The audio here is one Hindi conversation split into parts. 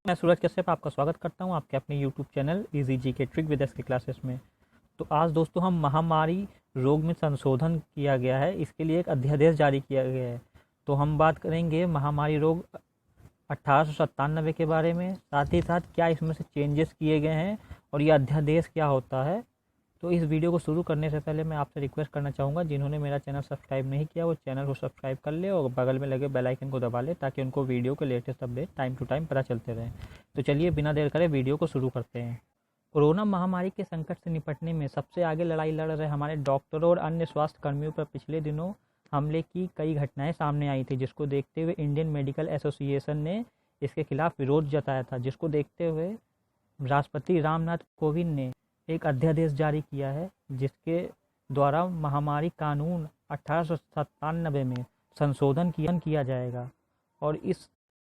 मैं सूरज कश्यप आपका स्वागत करता हूं आपके अपने YouTube चैनल इजी जी के ट्रिक विद एस के क्लासेस में। तो आज दोस्तों हम महामारी रोग में संशोधन किया गया है, इसके लिए एक अध्यादेश जारी किया गया है। तो हम बात करेंगे महामारी रोग 1897 के बारे में, साथ ही साथ क्या इसमें से चेंजेस किए गए हैं और यह अध्यादेश क्या होता है। तो इस वीडियो को शुरू करने से पहले मैं आपसे रिक्वेस्ट करना चाहूँगा, जिन्होंने मेरा चैनल सब्सक्राइब नहीं किया वो चैनल को सब्सक्राइब कर ले और बगल में लगे बेल आइकन को दबा ले, ताकि उनको वीडियो के latest update time to time पता चलते रहें। तो चलिए बिना देर करे वीडियो को शुरू करते हैं। कोरोना महामारी के संकट से निपटने में सबसे आगे लड़ाई लड़ रहे हमारे डॉक्टरों और अन्य स्वास्थ्य कर्मियों पर पिछले दिनों हमले की कई घटनाएं सामने आई थी, जिसको देखते हुए इंडियन मेडिकल एसोसिएशन ने इसके खिलाफ विरोध जताया था, जिसको देखते हुए राष्ट्रपति रामनाथ कोविंद ने एक अध्यादेश जारी किया है, जिसके द्वारा महामारी कानून 1897 में संशोधन किया जाएगा। और इस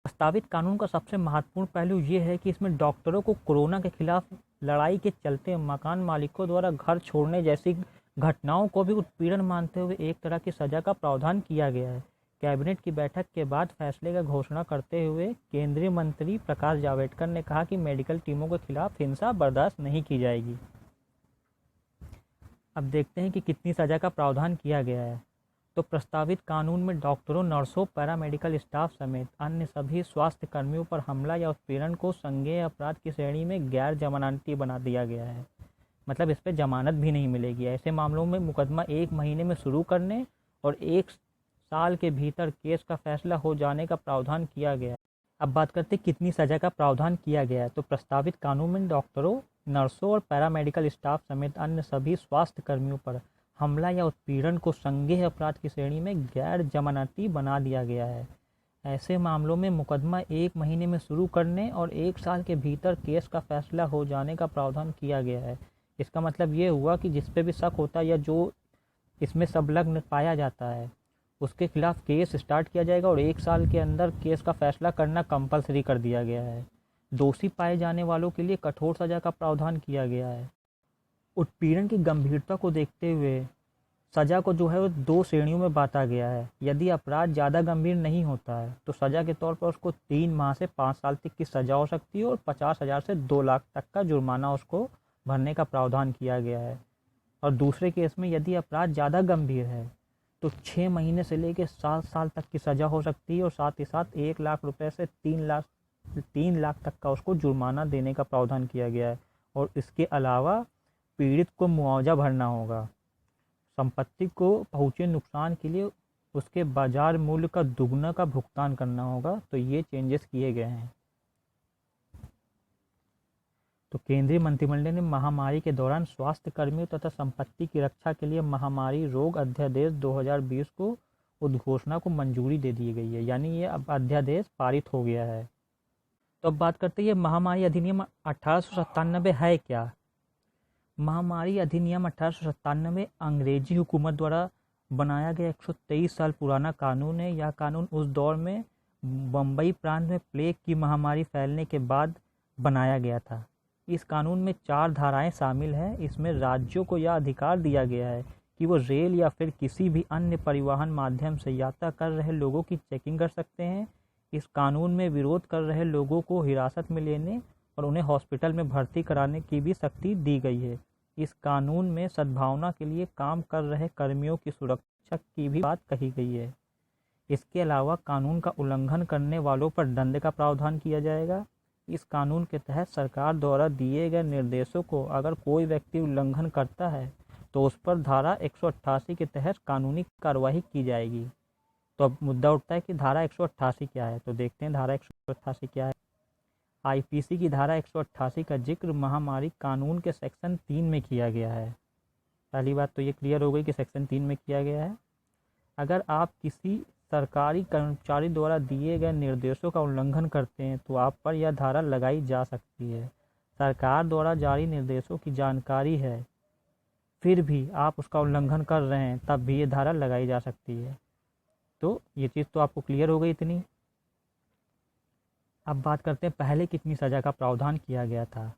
प्रस्तावित कानून का सबसे महत्वपूर्ण पहलू ये है कि इसमें डॉक्टरों को कोरोना के खिलाफ लड़ाई के चलते मकान मालिकों द्वारा घर छोड़ने जैसी घटनाओं को भी उत्पीड़न मानते हुए एक तरह की सजा का प्रावधान किया गया है। कैबिनेट की बैठक के बाद फैसले का घोषणा करते हुए केंद्रीय मंत्री प्रकाश जावड़ेकर ने कहा कि मेडिकल टीमों के खिलाफ हिंसा बर्दाश्त नहीं की जाएगी। अब देखते हैं कि कितनी सजा का प्रावधान किया गया है। तो प्रस्तावित कानून में डॉक्टरों, नर्सों, पैरामेडिकल स्टाफ समेत अन्य सभी स्वास्थ्य कर्मियों पर हमला या उत्पीड़न को संज्ञेय अपराध की श्रेणी में गैर जमानती बना दिया गया है। मतलब इस पर जमानत भी नहीं मिलेगी। ऐसे मामलों में मुकदमा 1 महीने में शुरू करने और 1 साल के भीतर केस का फैसला हो जाने का प्रावधान किया गया है। अब बात करते हैं कितनी सजा का प्रावधान किया गया है। तो प्रस्तावित कानून में डॉक्टरों, नर्सों और पैरामेडिकल स्टाफ समेत अन्य सभी स्वास्थ्य कर्मियों पर हमला या उत्पीड़न को संज्ञेय अपराध की श्रेणी में गैर जमानती बना दिया गया है। ऐसे मामलों में मुकदमा 1 महीने में शुरू करने और 1 साल के भीतर केस का फैसला हो जाने का प्रावधान किया गया है। इसका मतलब ये हुआ कि जिस पे भी शक होता है या जो इसमें संलग्न पाया जाता है, उसके खिलाफ केस स्टार्ट किया जाएगा और 1 साल के अंदर केस का फैसला करना कंपलसरी कर दिया गया है। दोषी पाए जाने वालों के लिए कठोर सजा का प्रावधान किया गया है। उत्पीड़न की गंभीरता को देखते हुए सजा को जो है वो 2 श्रेणियों में बांटा गया है। यदि अपराध ज़्यादा गंभीर नहीं होता है तो सजा के तौर पर उसको 3 माह से 5 साल तक की सजा हो सकती है और 50,000 से 2 लाख तक का जुर्माना उसको भरने का प्रावधान किया गया है। और दूसरे केस में यदि अपराध ज़्यादा गंभीर है तो 6 महीने से लेकर 7 साल तक की सजा हो सकती है और साथ ही साथ 1 लाख रुपए से 3 लाख तक का उसको जुर्माना देने का प्रावधान किया गया है। और इसके अलावा पीड़ित को मुआवजा भरना होगा। संपत्ति को पहुँचे नुकसान के लिए उसके बाजार मूल्य का दुगना का भुगतान करना होगा। तो ये चेंजेस किए गए हैं। तो केंद्रीय मंत्रिमंडल ने महामारी के दौरान स्वास्थ्य कर्मियों तथा संपत्ति की रक्षा के लिए महामारी रोग अध्यादेश 2020 को उद्घोषणा को मंजूरी दे दी गई है, यानी ये अब अध्यादेश पारित हो गया है। तो अब बात करते हैं ये महामारी अधिनियम 1897 है क्या। महामारी अधिनियम 1897 अंग्रेजी हुकूमत द्वारा बनाया गया 123 साल पुराना कानून है। यह कानून उस दौर में बम्बई प्रांत में प्लेग की महामारी फैलने के बाद बनाया गया था। इस कानून में 4 धाराएं शामिल हैं। इसमें राज्यों को यह अधिकार दिया गया है कि वो रेल या फिर किसी भी अन्य परिवहन माध्यम से यात्रा कर रहे लोगों की चेकिंग कर सकते हैं। इस कानून में विरोध कर रहे लोगों को हिरासत में लेने और उन्हें हॉस्पिटल में भर्ती कराने की भी शक्ति दी गई है। इस कानून में सद्भावना के लिए काम कर रहे कर्मियों की सुरक्षा की भी बात कही गई है। इसके अलावा कानून का उल्लंघन करने वालों पर दंड का प्रावधान किया जाएगा। इस कानून के तहत सरकार द्वारा दिए गए निर्देशों को अगर कोई व्यक्ति उल्लंघन करता है तो उस पर धारा 188 के तहत कानूनी कार्रवाई की जाएगी। तो अब मुद्दा उठता है कि धारा 188 क्या है। तो देखते हैं धारा 188 क्या है। आईपीसी की धारा 188 का जिक्र महामारी कानून के सेक्शन 3 में किया गया है। पहली बात तो ये क्लियर हो गई कि सेक्शन 3 में किया गया है। अगर आप किसी सरकारी कर्मचारी द्वारा दिए गए निर्देशों का उल्लंघन करते हैं तो आप पर यह धारा लगाई जा सकती है। सरकार द्वारा जारी निर्देशों की जानकारी है, फिर भी आप उसका उल्लंघन कर रहे हैं, तब भी ये धारा लगाई जा सकती है। तो ये चीज़ तो आपको क्लियर हो गई इतनी। अब बात करते हैं पहले कितनी सज़ा का प्रावधान किया गया था।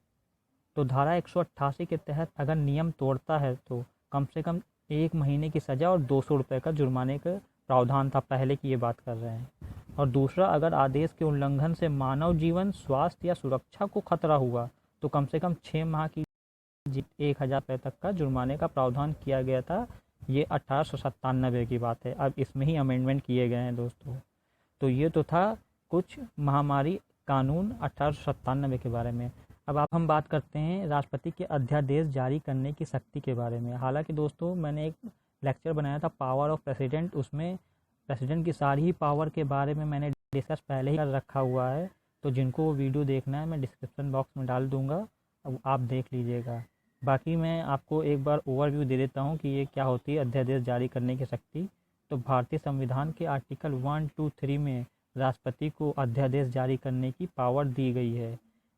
तो धारा 188 के तहत अगर नियम तोड़ता है तो कम से कम 1 महीने की सज़ा और 200 रुपये का जुर्माने का प्रावधान था, पहले की ये बात कर रहे हैं। और दूसरा, अगर आदेश के उल्लंघन से मानव जीवन, स्वास्थ्य या सुरक्षा को खतरा हुआ तो कम से कम 6 माह की 1000 रुपये तक का जुर्माने का प्रावधान किया गया था। ये 1897 की बात है, अब इसमें ही अमेंडमेंट किए गए हैं दोस्तों। तो ये तो था कुछ महामारी कानून 1897 के बारे में। अब आप हम बात करते हैं राष्ट्रपति के अध्यादेश जारी करने की शक्ति के बारे में। हालांकि दोस्तों मैंने एक लेक्चर बनाया था पावर ऑफ प्रेसिडेंट, उसमें प्रेसिडेंट की सारी ही पावर के बारे में मैंने डिस्कस पहले ही कर रखा हुआ है। तो जिनको वो वीडियो देखना है मैं डिस्क्रिप्शन बॉक्स में डाल दूँगा, अब आप देख लीजिएगा। बाकी मैं आपको एक बार ओवरव्यू दे देता हूँ कि ये क्या होती है अध्यादेश जारी करने की शक्ति। तो भारतीय संविधान के आर्टिकल 1, 2, 3 में राष्ट्रपति को अध्यादेश जारी करने की पावर दी गई है।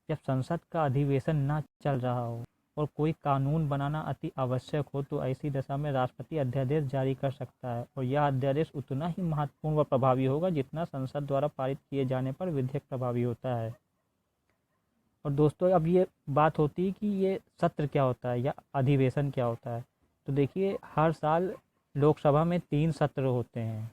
जब संसद का अधिवेशन न चल रहा हो और कोई कानून बनाना अति आवश्यक हो तो ऐसी दशा में राष्ट्रपति अध्यादेश जारी कर सकता है, और यह अध्यादेश उतना ही महत्वपूर्ण व प्रभावी होगा जितना संसद द्वारा पारित किए जाने पर विधेयक प्रभावी होता है। और दोस्तों अब ये बात होती है कि ये सत्र क्या होता है या अधिवेशन क्या होता है। तो देखिए, हर साल लोकसभा में 3 सत्र होते हैं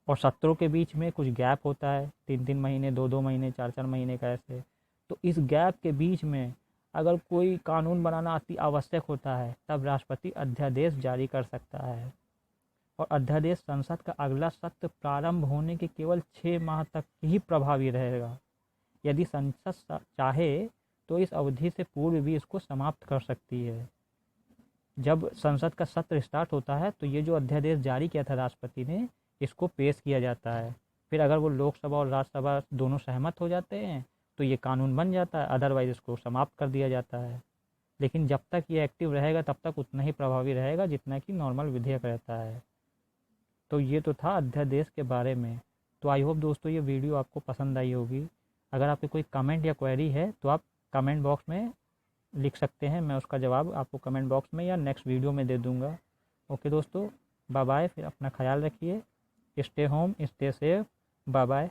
और सत्रों के बीच में कुछ गैप होता है, 3-3 महीने, 2-2 महीने, 4-4 महीने का ऐसे। तो इस गैप के बीच में अगर कोई कानून बनाना अति आवश्यक होता है तब राष्ट्रपति अध्यादेश जारी कर सकता है, और अध्यादेश संसद का अगला सत्र प्रारंभ होने के केवल 6 माह तक ही प्रभावी रहेगा। यदि संसद चाहे तो इस अवधि से पूर्व भी इसको समाप्त कर सकती है। जब संसद का सत्र स्टार्ट होता है तो ये जो अध्यादेश जारी किया था राष्ट्रपति ने, इसको पेश किया जाता है। फिर अगर वो लोकसभा और राज्यसभा दोनों सहमत हो जाते हैं तो ये कानून बन जाता है, अदरवाइज इसको समाप्त कर दिया जाता है। लेकिन जब तक ये एक्टिव रहेगा तब तक उतना ही प्रभावी रहेगा जितना कि नॉर्मल विधेयक रहता है। तो ये तो था अध्यादेश के बारे में। तो आई होप दोस्तों ये वीडियो आपको पसंद आई होगी। अगर आपके कोई कमेंट या क्वेरी है तो आप कमेंट बॉक्स में लिख सकते हैं, मैं उसका जवाब आपको कमेंट बॉक्स में या नेक्स्ट वीडियो में दे दूँगा। ओके दोस्तों, बाय बाय, फिर अपना ख्याल रखिए, stay home, stay safe, bye bye.